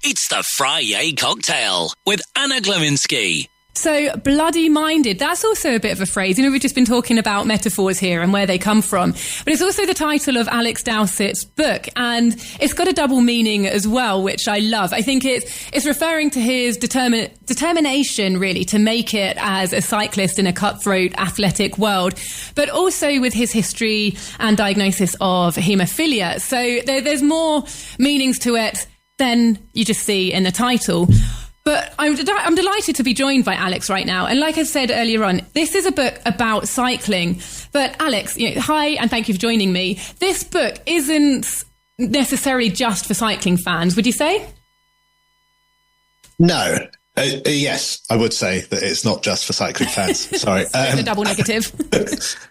It's the Friday Cocktail with Anna Glowinski. So, bloody-minded, that's also a bit of a phrase. You know, we've just been talking about metaphors here and where they come from. But it's also the title of Alex Dowsett's book, and it's got a double meaning as well, which I love. I think it's referring to his determination, really, to make it as a cyclist in a cutthroat athletic world, but also with his history and diagnosis of haemophilia. So there's more meanings to it than you just see in the title. But I'm delighted to be joined by Alex right now. And like I said earlier on, this is a book about cycling. But Alex, hi, and thank you for joining me. This book isn't necessarily just for cycling fans, would you say? No. Yes, I would say that it's not just for cycling fans. Sorry. It's a double negative.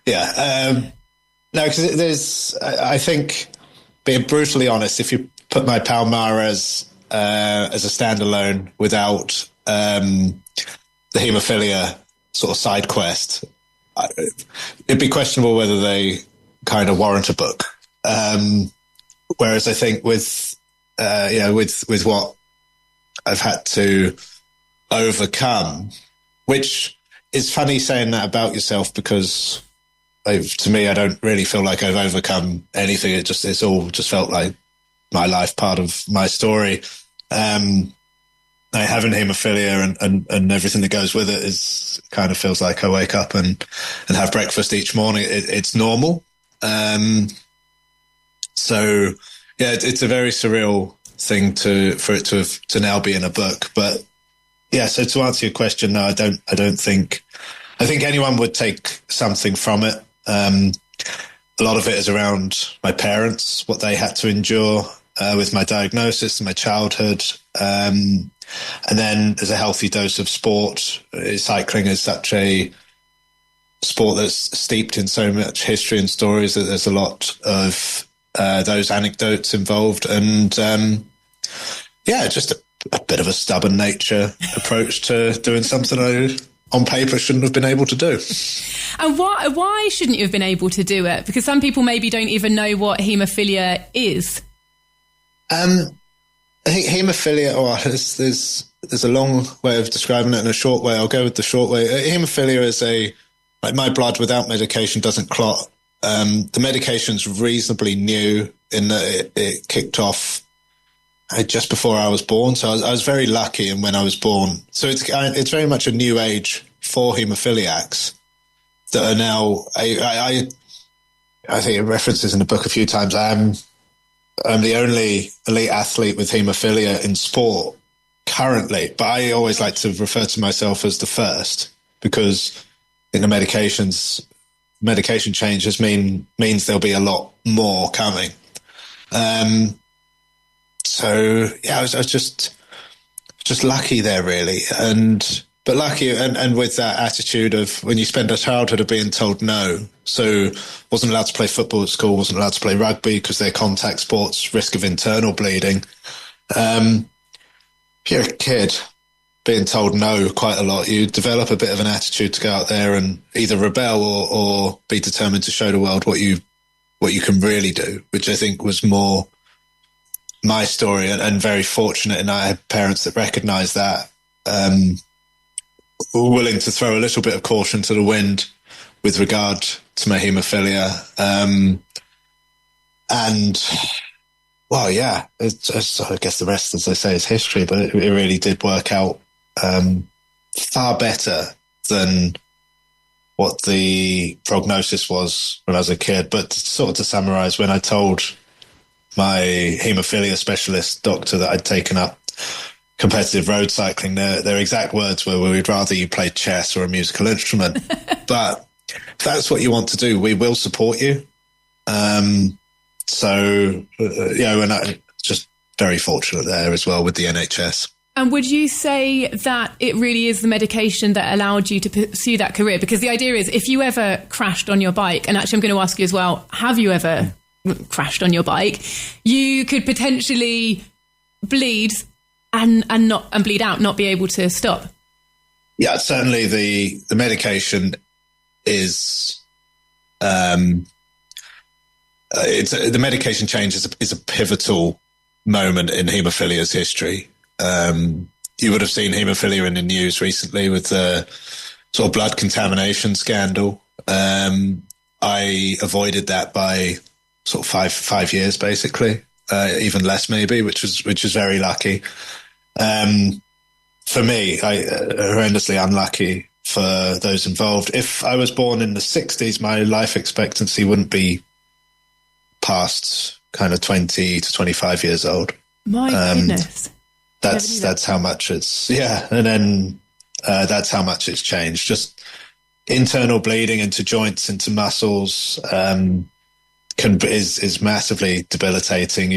Yeah. No, because I think, being brutally honest, if you put my Pall Mall as a standalone without the haemophilia sort of side quest, it'd be questionable whether they kind of warrant a book. Whereas I think with what I've had to overcome, which is funny saying that about yourself, because to me, I don't really feel like I've overcome anything. It's all just felt like my life, part of my story. Having haemophilia and everything that goes with it is kind of feels like I wake up and have breakfast each morning. It's normal. So yeah, it's a very surreal thing for it to now be in a book. But yeah, so to answer your question, no, I think anyone would take something from it. A lot of it is around my parents, what they had to endure with my diagnosis and my childhood. And then there's a healthy dose of sport. Cycling is such a sport that's steeped in so much history and stories that there's a lot of those anecdotes involved. And just a bit of a stubborn nature approach to doing something I, on paper, shouldn't have been able to do. And why shouldn't you have been able to do it? Because some people maybe don't even know what haemophilia is. I think haemophilia, there's a long way of describing it and a short way. I'll go with the short way. Haemophilia is like my blood without medication doesn't clot. The medication's reasonably new in that it kicked off just before I was born. So I was very lucky in when I was born. So it's very much a new age for haemophiliacs that are now, I think it references in the book a few times, I'm the only elite athlete with haemophilia in sport currently, but I always like to refer to myself as the first, because I think the medication changes means there'll be a lot more coming. So yeah, I was just lucky there, really, but lucky and with that attitude of when you spend a childhood of being told no. So wasn't allowed to play football at school, wasn't allowed to play rugby because they're contact sports, risk of internal bleeding. If you're a kid being told no quite a lot, you develop a bit of an attitude to go out there and either rebel or be determined to show the world what you can really do, which I think was more my story, and very fortunate. And I had parents that recognised that, were willing to throw a little bit of caution to the wind with regard to my haemophilia. And well, yeah, I guess the rest, as I say, is history, but it really did work out far better than what the prognosis was when I was a kid. But sort of to summarise, when I told my haemophilia specialist doctor that I'd taken up competitive road cycling, their exact words were, we'd rather you played chess or a musical instrument. But if that's what you want to do, we will support you. And I'm just very fortunate there as well with the NHS. And would you say that it really is the medication that allowed you to pursue that career? Because the idea is, if you ever crashed on your bike, and actually I'm going to ask you as well, have you ever crashed on your bike? You could potentially bleed and bleed out, not be able to stop. Yeah, certainly the medication is the medication change is a pivotal moment in haemophilia's history. You would have seen haemophilia in the news recently with the sort of blood contamination scandal. I avoided that by sort of five years, basically, even less maybe, which was very lucky. For me, horrendously unlucky for those involved. If I was born in the 60s, my life expectancy wouldn't be past kind of 20 to 25 years old. My goodness. That's how much it's, and then that's how much it's changed. Just internal bleeding into joints, into muscles, is massively debilitating.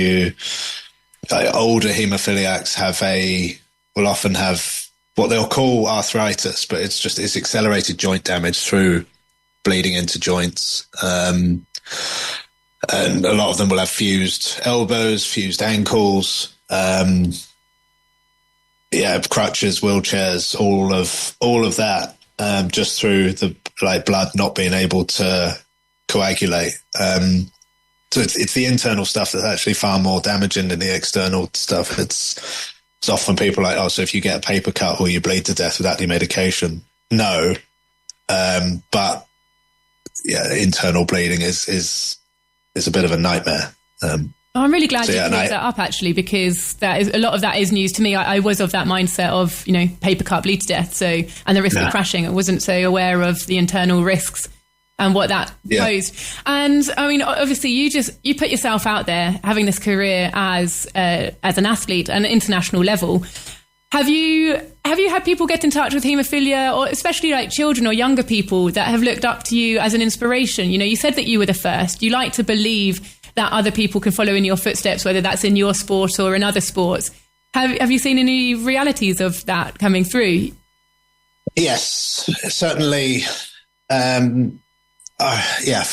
Older haemophiliacs will often have what they'll call arthritis, but it's accelerated joint damage through bleeding into joints. And a lot of them will have fused elbows, fused ankles, crutches, wheelchairs, all of that, just through the blood not being able to coagulate. So it's the internal stuff that's actually far more damaging than the external stuff. It's often people like, so if you get a paper cut or you bleed to death without any medication, no. But internal bleeding is a bit of a nightmare. I'm really glad you brought that up, actually, because a lot of that is news to me. I was of that mindset of, paper cut, bleed to death, and the risk of crashing. I wasn't so aware of the internal risks and what that posed. And I mean, obviously, you put yourself out there, having this career as an athlete at an international level. Have you had people get in touch with haemophilia, or especially like children or younger people that have looked up to you as an inspiration? You said that you were the first. You like to believe that other people can follow in your footsteps, whether that's in your sport or in other sports. Have you seen any realities of that coming through? Yes, certainly. For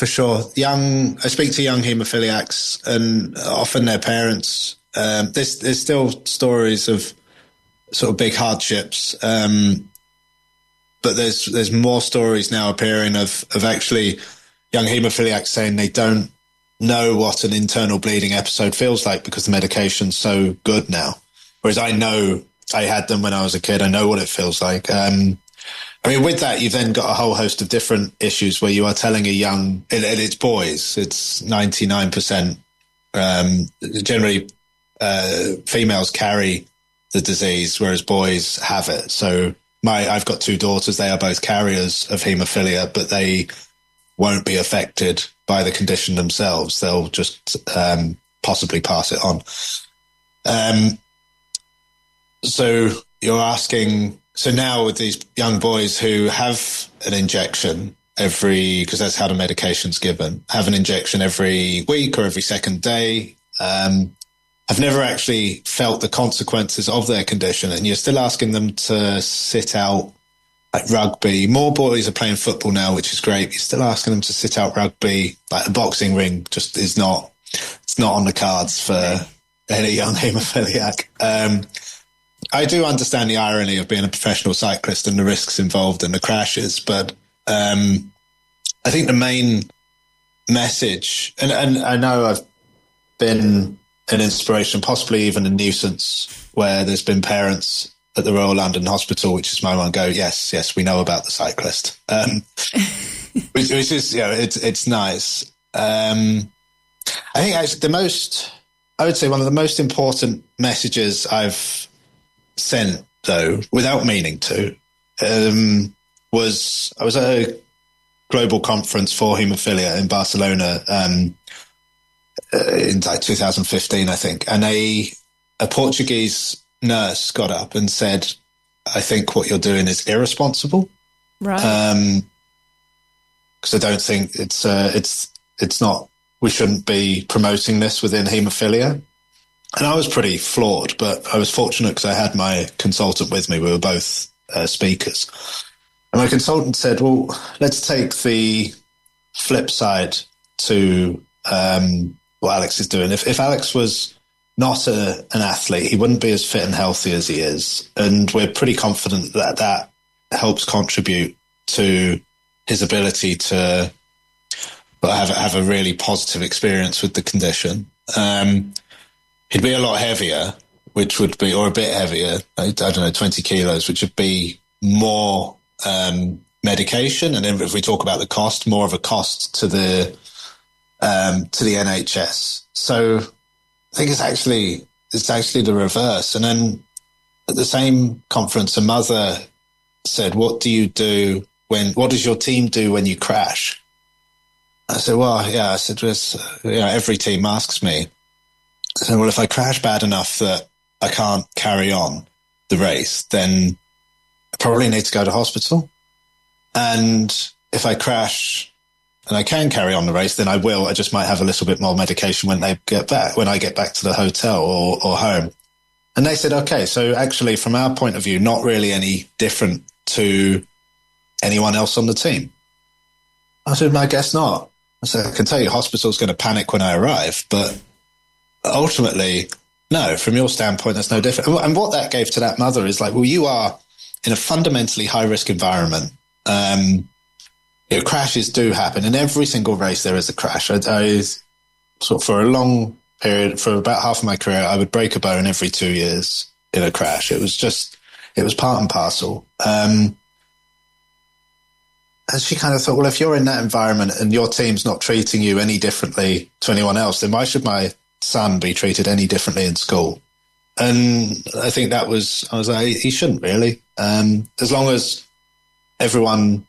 sure. I speak to young haemophiliacs and often their parents. There's still stories of sort of big hardships, but there's more stories now appearing of actually young haemophiliacs saying they don't know what an internal bleeding episode feels like because the medication's so good now. Whereas I know I had them when I was a kid. I know what it feels like. With that, you've then got a whole host of different issues where you are telling and it's boys, it's 99%. Generally, females carry the disease, whereas boys have it. So I've got two daughters. They are both carriers of haemophilia, but they won't be affected by the condition themselves. They'll just possibly pass it on. So you're asking, so now with these young boys who have an injection because that's how the medication's given, have an injection every week or every second day, have never actually felt the consequences of their condition, and you're still asking them to sit out like rugby. More boys are playing football now, which is great. You're still asking them to sit out rugby. Like a boxing ring just it's not on the cards for any young haemophiliac. I do understand the irony of being a professional cyclist and the risks involved in the crashes, but I think the main message, and I know I've been an inspiration, possibly even a nuisance, where there's been parents at the Royal London Hospital, which is my one, go, yes, we know about the cyclist, which is, it's nice. I think actually I would say one of the most important messages I've sent, though, without meaning to, was I was at a global conference for haemophilia in Barcelona in like 2015, I think, and a Portuguese nurse got up and said, "I think what you're doing is irresponsible." Right. Because I don't think it's not. We shouldn't be promoting this within haemophilia. And I was pretty floored, but I was fortunate because I had my consultant with me. We were both speakers. And my consultant said, well, let's take the flip side to what Alex is doing. If Alex was not an athlete, he wouldn't be as fit and healthy as he is. And we're pretty confident that helps contribute to his ability to have a really positive experience with the condition. He'd be a lot heavier, which would be, or a bit heavier, I don't know, 20 kilos, which would be more medication. And then if we talk about the cost, more of a cost to the NHS. So I think it's actually the reverse. And then at the same conference, a mother said, what does your team do when you crash? I said, well, yeah, I said, every team asks me. I said, well, if I crash bad enough that I can't carry on the race, then I probably need to go to hospital. And if I crash and I can carry on the race, then I will. I just might have a little bit more medication when I get back to the hotel or home. And they said, okay, so actually from our point of view, not really any different to anyone else on the team. I said, I guess not. I said, I can tell you hospital's going to panic when I arrive, but ultimately, no, from your standpoint, that's no different. And what that gave to that mother is like, well, you are in a fundamentally high-risk environment. Crashes do happen. In every single race, there is a crash. I for a long period, for about half of my career, I would break a bone every 2 years in a crash. It was part and parcel. And she kind of thought, well, if you're in that environment and your team's not treating you any differently to anyone else, then why should my son be treated any differently in school? And I think I was like, he shouldn't really. As long as everyone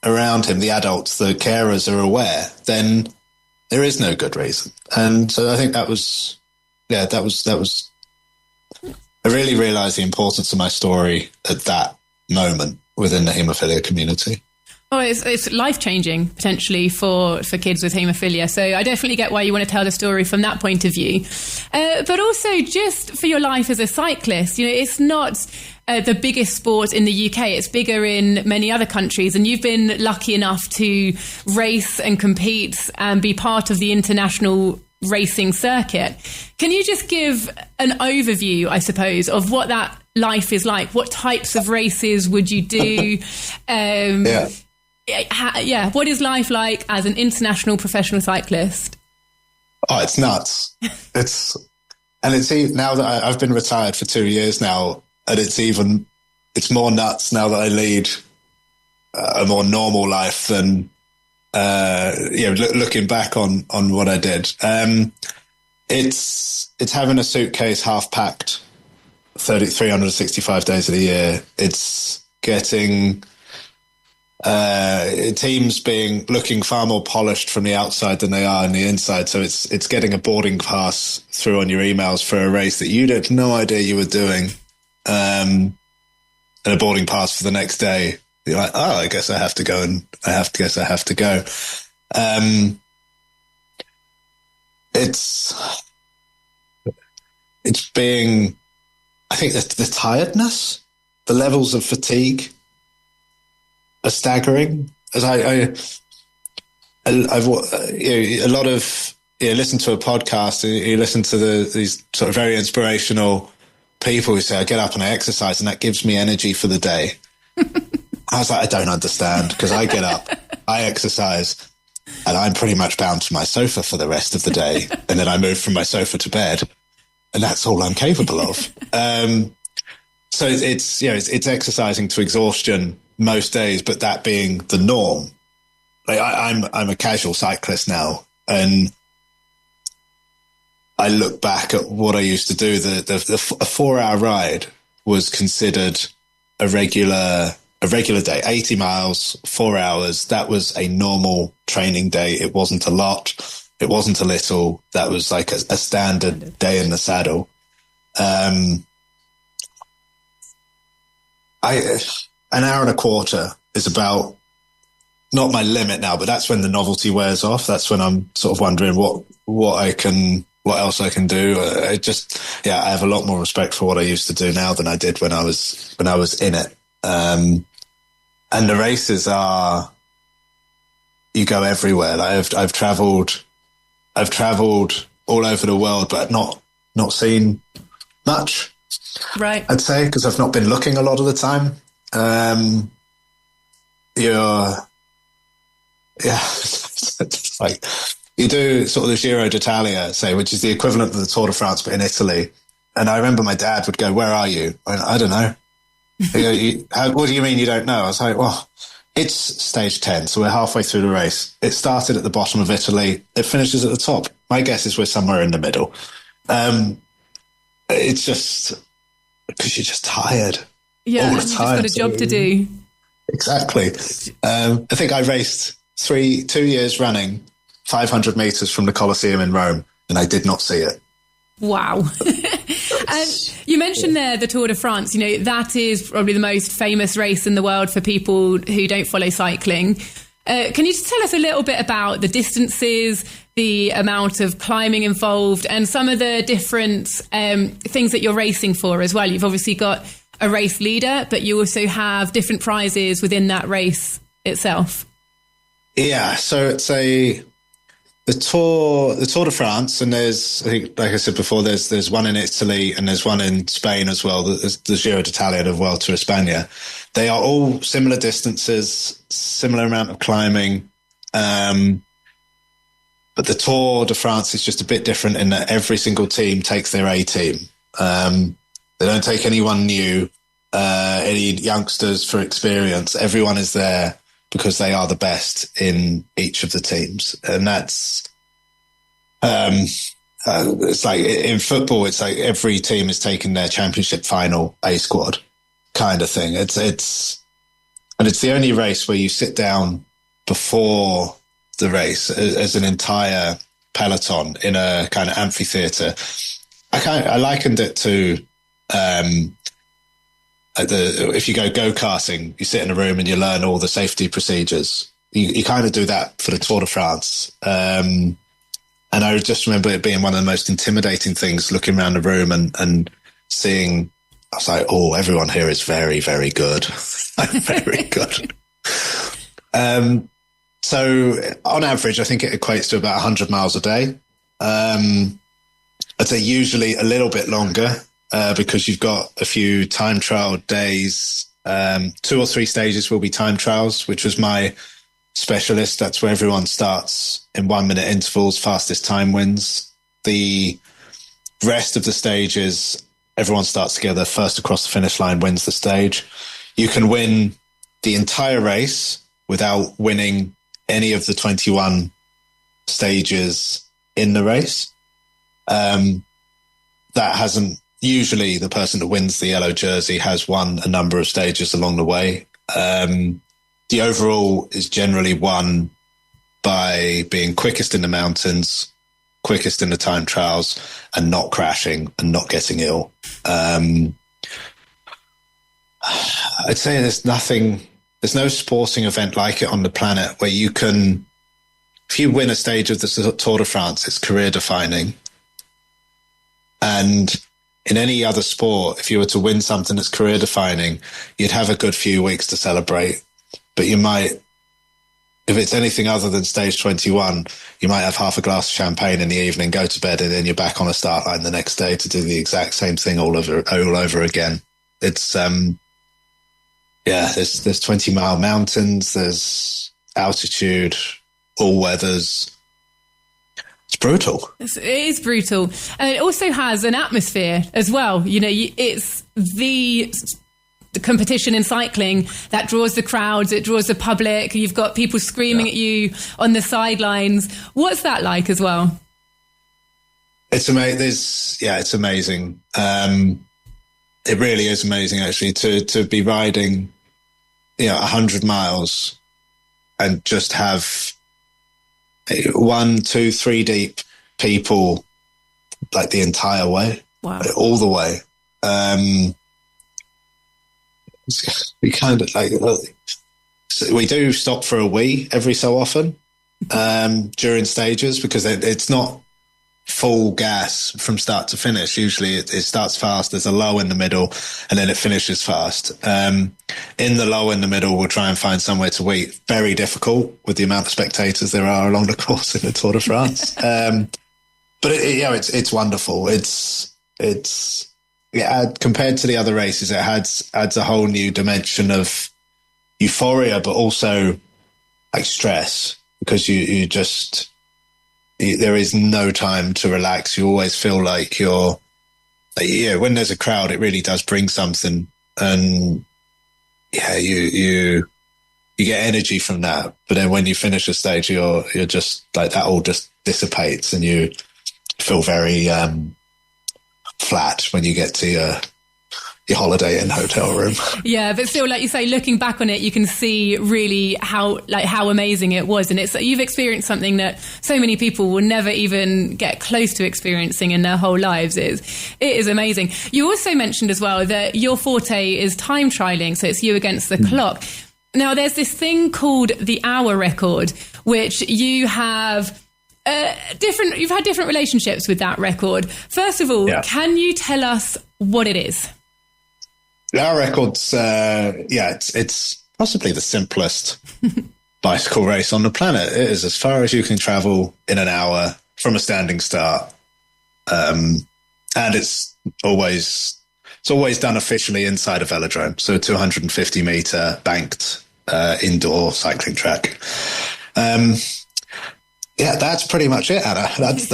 around him, the adults, the carers, are aware, then there is no good reason. And so I think that was. I really realised the importance of my story at that moment within the haemophilia community. Oh, it's life-changing, potentially, for kids with haemophilia. So I definitely get why you want to tell the story from that point of view. But also just for your life as a cyclist, it's not the biggest sport in the UK. It's bigger in many other countries. And you've been lucky enough to race and compete and be part of the international racing circuit. Can you just give an overview, I suppose, of what that life is like? What types of races would you do? What is life like as an international professional cyclist? Oh, it's nuts. It's now that I've been retired for 2 years now, and it's more nuts now that I lead a more normal life than looking back on what I did. It's having a suitcase half packed 365 days of the year. It's getting teams looking far more polished from the outside than they are on the inside. So it's getting a boarding pass through on your emails for a race that you had no idea you were doing, and a boarding pass for the next day. You're like, oh, I guess I have to go, and I have to go. It's being, I think the tiredness, the levels of fatigue are staggering. As I've a lot of listen to a podcast, you listen to these sort of very inspirational people who say, I get up and I exercise and that gives me energy for the day. I was like, I don't understand, because I get up, I exercise, and I'm pretty much bound to my sofa for the rest of the day. And then I move from my sofa to bed, and that's all I'm capable of. So it's exercising to exhaustion most days, but that being the norm. Like I'm a casual cyclist now, and I look back at what I used to do. A 4-hour ride was considered a regular day. 80 miles, 4 hours. That was a normal training day. It wasn't a lot. It wasn't a little. That was like a standard day in the saddle. An hour and a quarter is about not my limit now, but that's when the novelty wears off. That's when I'm sort of wondering what else I can do. I have a lot more respect for what I used to do now than I did when I was in it. And the races you go everywhere. Like I've traveled all over the world, but not seen much. Right. I'd say, because I've not been looking a lot of the time. It's like you do sort of the Giro d'Italia, say, which is the equivalent of the Tour de France, but in Italy. And I remember my dad would go, "Where are you?" I don't know. What do you mean you don't know? I was like, well, it's stage 10, so we're halfway through the race. It started at the bottom of Italy. It finishes at the top. My guess is we're somewhere in the middle. It's just because you're just tired. Yeah, all the you've just time. got a job to do. Exactly. I think I raced 2 years running 500 meters from the Colosseum in Rome, and I did not see it. Wow. And you mentioned there the Tour de France. You know, that is probably the most famous race in the world for people who don't follow cycling. Can you just tell us a little bit about the distances, the amount of climbing involved, and some of the different things that you're racing for as well? You've obviously got a race leader, but you also have different prizes within that race itself. Yeah, so it's the Tour de France, and there's, I think, like I said before, there's one in Italy and there's one in Spain as well. There's the Giro d'Italia of Vuelta a España. They are all similar distances, similar amount of climbing, but the Tour de France is just a bit different in that every single team takes their A team. They don't take anyone new, any youngsters for experience. Everyone is there because they are the best in each of the teams. And that's, it's like in football, it's like every team is taking their championship final A squad kind of thing. And it's the only race where you sit down before the race as an entire peloton in a kind of amphitheater. I likened it to, if you go karting, you sit in a room and you learn all the safety procedures. You kind of do that for the Tour de France. And I just remember it being one of the most intimidating things, looking around the room and seeing, I was like, oh, everyone here is very, very good. Very good. So on average, I think it equates to about 100 miles a day. I'd say usually a little bit longer. Because you've got a few time trial days. 2 or 3 stages will be time trials, which was my specialist. That's where everyone starts in 1 minute intervals, fastest time wins. The rest of the stages, everyone starts together, first across the finish line wins the stage. You can win the entire race without winning any of the 21 stages in the race. That hasn't, usually the person that wins the yellow jersey has won a number of stages along the way. The overall is generally won by being quickest in the mountains, quickest in the time trials, and not crashing and not getting ill. I'd say there's no sporting event like it on the planet where you can, if you win a stage of the Tour de France, it's career defining. And in any other sport, if you were to win something that's career defining, you'd have a good few weeks to celebrate. But you might, if it's anything other than stage 21, you might have half a glass of champagne in the evening, go to bed, and then you're back on a start line the next day to do the exact same thing all over again. It's, there's 20-mile mountains, there's altitude, all weathers. It's brutal. It is brutal. And it also has an atmosphere as well. You know, it's the competition in cycling that draws the crowds, it draws the public. You've got people screaming at you on the sidelines. What's that like as well? It's amazing. It's amazing. It really is amazing, actually, to be riding, 100 miles and just have 1, 2, 3 deep people like the entire way. Wow. All the way. We kind of like, we do stop for a wee every so often during stages because it's not full gas from start to finish. Usually it starts fast, there's a low in the middle, and then it finishes fast. In the low in the middle, we'll try and find somewhere to wait. Very difficult with the amount of spectators there are along the course in the Tour de France. But it's wonderful. Compared to the other races, it adds a whole new dimension of euphoria, but also like stress, because you just, there is no time to relax. You always feel like you're when there's a crowd, it really does bring something, and you get energy from that. But then when you finish a stage, you're just like, that all just dissipates, and you feel very flat when you get to your Holiday Inn hotel room. Yeah, but still, like you say, looking back on it, you can see really how amazing it was, and you've experienced something that so many people will never even get close to experiencing in their whole lives. It is amazing. You also mentioned as well that your forte is time trialing, so it's you against the clock. Now, there's this thing called the hour record, which you have. You've had different relationships with that record. First of all, Can you tell us what it is? Our record's, it's possibly the simplest bicycle race on the planet. It is as far as you can travel in an hour from a standing start. And it's always done officially inside a velodrome. So a 250 meter banked, indoor cycling track. Yeah, that's pretty much it, Anna. That's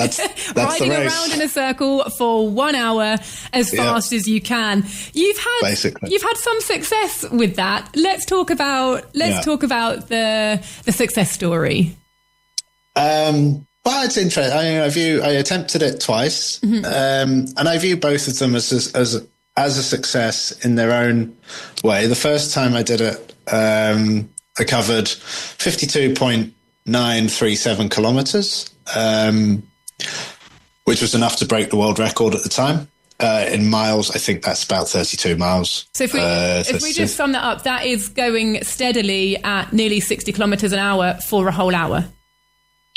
riding the race. Around in a circle for 1 hour as fast as you can. You've had some success with that. Let's talk about the success story. Well, it's interesting. I attempted it twice, and I view both of them as a success in their own way. The first time I did it, I covered 52.937 kilometers, which was enough to break the world record at the time. In miles, I think that's about 32 miles. So if we just sum that up, that is going steadily at nearly 60 kilometers an hour for a whole hour.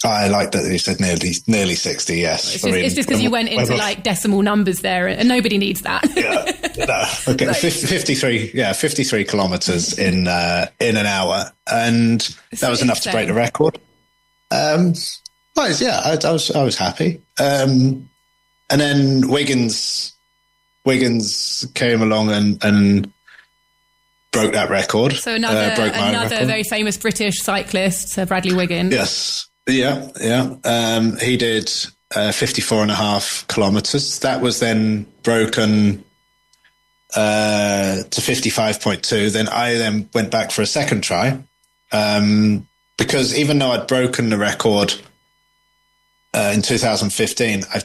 I like that you said nearly 60, yes. It's just because you went into like decimal numbers there, and nobody needs that. Okay, 53 kilometers in an hour, and that was enough to break the record. I was happy. And then Wiggins came along and broke that record. So another very famous British cyclist, Sir Bradley Wiggins. Yes. Yeah. He did 54.5 kilometers. That was then broken to 55.2. Then I went back for a second try, because even though I'd broken the record in 2015, I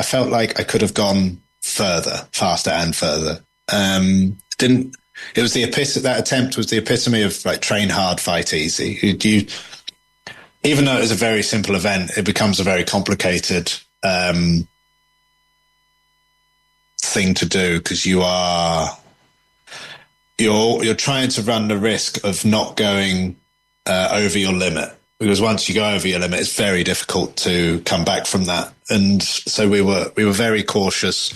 felt like I could have gone faster and further. That attempt was the epitome of like train hard, fight easy. Even though it was a very simple event, it becomes a very complicated thing to do, because you're trying to run the risk of not going over your limit, because once you go over your limit, it's very difficult to come back from that. And so we were very cautious.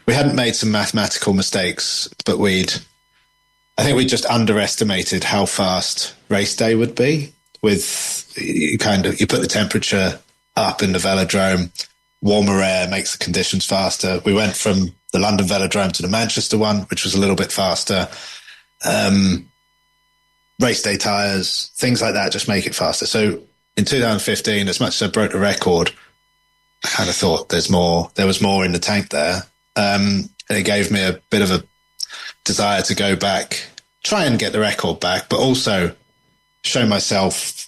We hadn't made some mathematical mistakes, but I think we just underestimated how fast race day would be. You put the temperature up in the velodrome, warmer air makes the conditions faster. We went from the London velodrome to the Manchester one, which was a little bit faster. Race day tires, things like that just make it faster. So in 2015, as much as I broke the record, I kind of thought there was more in the tank there. And it gave me a bit of a desire to go back, try and get the record back, but also show myself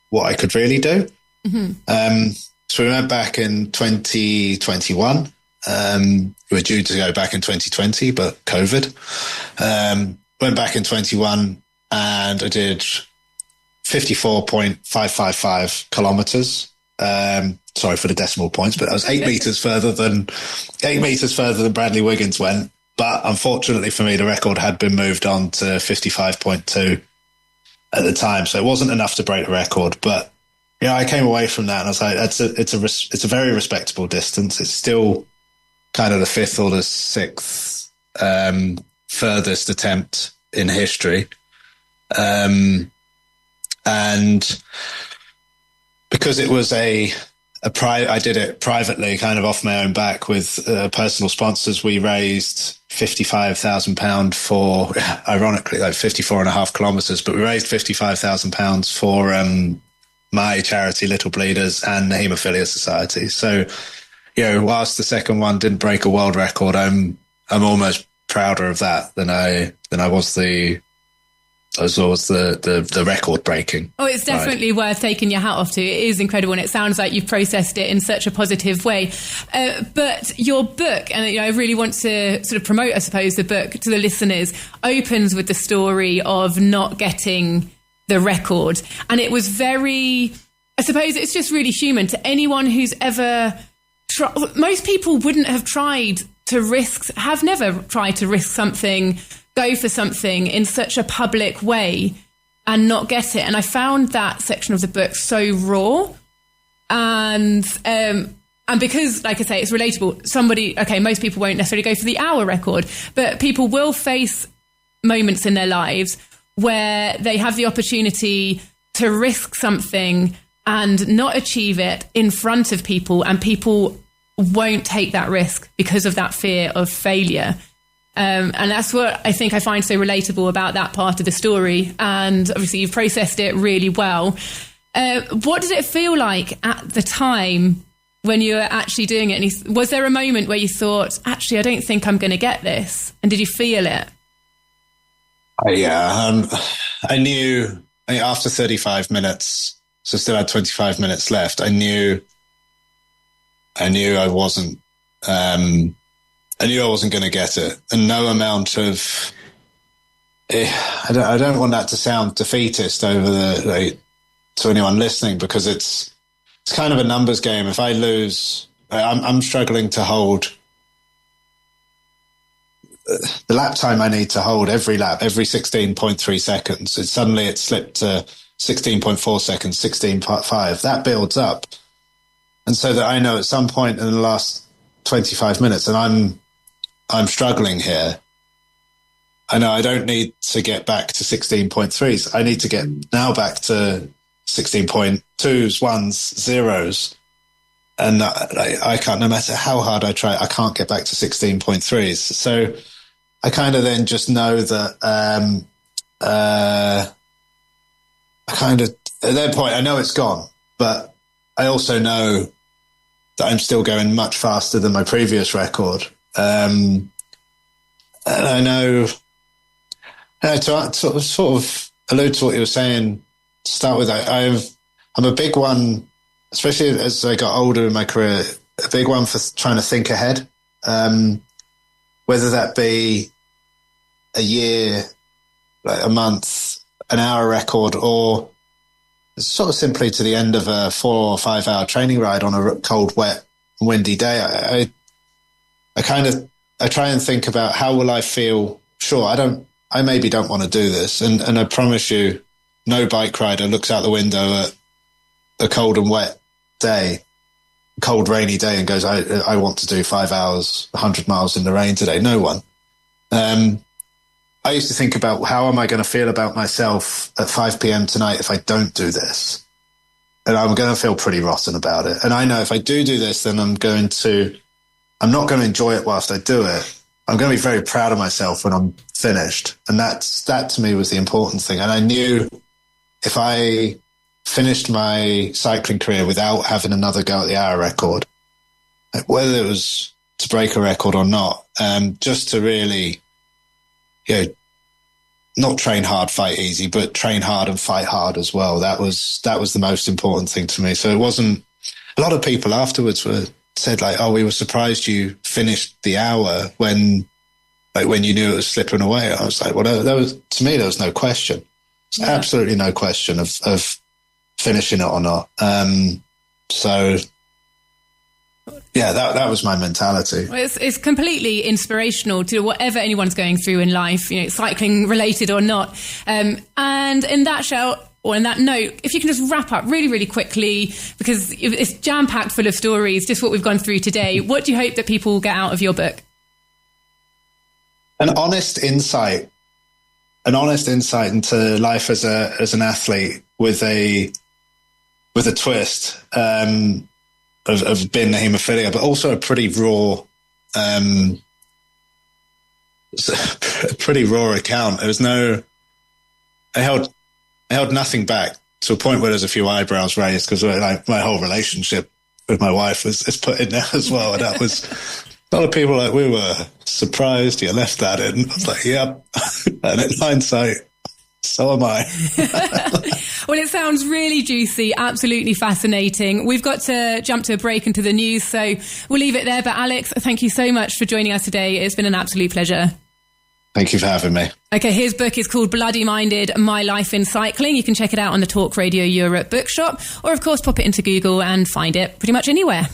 what I could really do. Mm-hmm. So we went back in 2021. We were due to go back in 2020, but COVID. Went back in 21 and I did 54.555 kilometers. Sorry for the decimal points, but I was 8 meters further than Bradley Wiggins went. But unfortunately for me, the record had been moved on to 55.2 at the time, so it wasn't enough to break the record. But I came away from that and I was like, it's a very respectable distance. It's still kind of the 5th or the 6th furthest attempt in history, and because it was I did it privately, kind of off my own back with personal sponsors. We raised £55,000 for, ironically, like 54.5 kilometers, but we raised £55,000 for my charity, Little Bleeders, and the Haemophilia Society. So, whilst the second one didn't break a world record, I'm almost prouder of that than I was the record breaking. Oh, it's definitely worth taking your hat off to. It is incredible, and it sounds like you've processed it in such a positive way. But your book, and I really want to sort of promote, I suppose, the book to the listeners, opens with the story of not getting the record. And it was very, I suppose it's just really human to anyone who's ever most people wouldn't have never tried to risk something, go for something in such a public way and not get it. And I found that section of the book so raw. And because, like I say, it's relatable, most people won't necessarily go for the hour record, but people will face moments in their lives where they have the opportunity to risk something and not achieve it in front of people, and people won't take that risk because of that fear of failure. And that's what I think I find so relatable about that part of the story. And obviously you've processed it really well. What did it feel like at the time when you were actually doing it? And was there a moment where you thought, actually, I don't think I'm going to get this? And did you feel it? I knew after 35 minutes, so still had 25 minutes left. I knew I wasn't going to get it, and no amount of. I don't want that to sound defeatist to anyone listening, because it's kind of a numbers game. If I lose, I'm struggling to hold the lap time I need to hold every lap, every 16.3 seconds. Suddenly it slipped to 16.4 seconds, 16.5. That builds up. And so that I know at some point in the last 25 minutes, and I'm struggling here, I know I don't need to get back to 16.3s. I need to get now back to 16.2s, 1s, 0s. And I can't, no matter how hard I try, I can't get back to 16.3s. So I kind of then just know that I kind of, at that point, I know it's gone, but I also know that I'm still going much faster than my previous record. And I know, to sort of allude to what you were saying, to start with, I'm a big one, especially as I got older in my career, a big one for trying to think ahead. Whether that be a year, like a month, an hour record, or sort of simply to the end of a 4 or 5 hour training ride on a cold, wet, windy day. I try and think about how will I feel. Sure, I maybe don't want to do this. And I promise you, no bike rider looks out the window at a cold and wet day, cold, rainy day, and goes, I want to do 5 hours, 100 miles in the rain today. No one. I used to think about how am I going to feel about myself at 5 p.m. tonight if I don't do this? And I'm going to feel pretty rotten about it. And I know if I do this, then I'm not going to enjoy it whilst I do it. I'm going to be very proud of myself when I'm finished. And that to me was the important thing. And I knew if I finished my cycling career without having another go at the hour record, whether it was to break a record or not, just to really, not train hard, fight easy, but train hard and fight hard as well. That was the most important thing to me. So it wasn't, a lot of people afterwards said like, oh, we were surprised you finished the hour when you knew it was slipping away. I was like, well, to me, there was no question. Absolutely no question of finishing it or not. So yeah, that was my mentality. Well, it's completely inspirational to whatever anyone's going through in life, cycling related or not. And in that note, if you can just wrap up really, really quickly, because it's jam-packed full of stories, just what we've gone through today. What do you hope that people will get out of your book? An honest insight into life as an athlete with a twist of being haemophilia, but also a pretty raw account. There was I held nothing back, to a point where there's a few eyebrows raised, because like my whole relationship with my wife is put in there as well. And that was a lot of people like, we were surprised you left that in. I was like, yep. And in hindsight, so am I. Well, it sounds really juicy, absolutely fascinating. We've got to jump to a break into the news, so we'll leave it there. But Alex, thank you so much for joining us today. It's been an absolute pleasure. Thank you for having me. Okay, his book is called Bloody Minded, My Life in Cycling. You can check it out on the Talk Radio Europe bookshop, or of course pop it into Google and find it pretty much anywhere.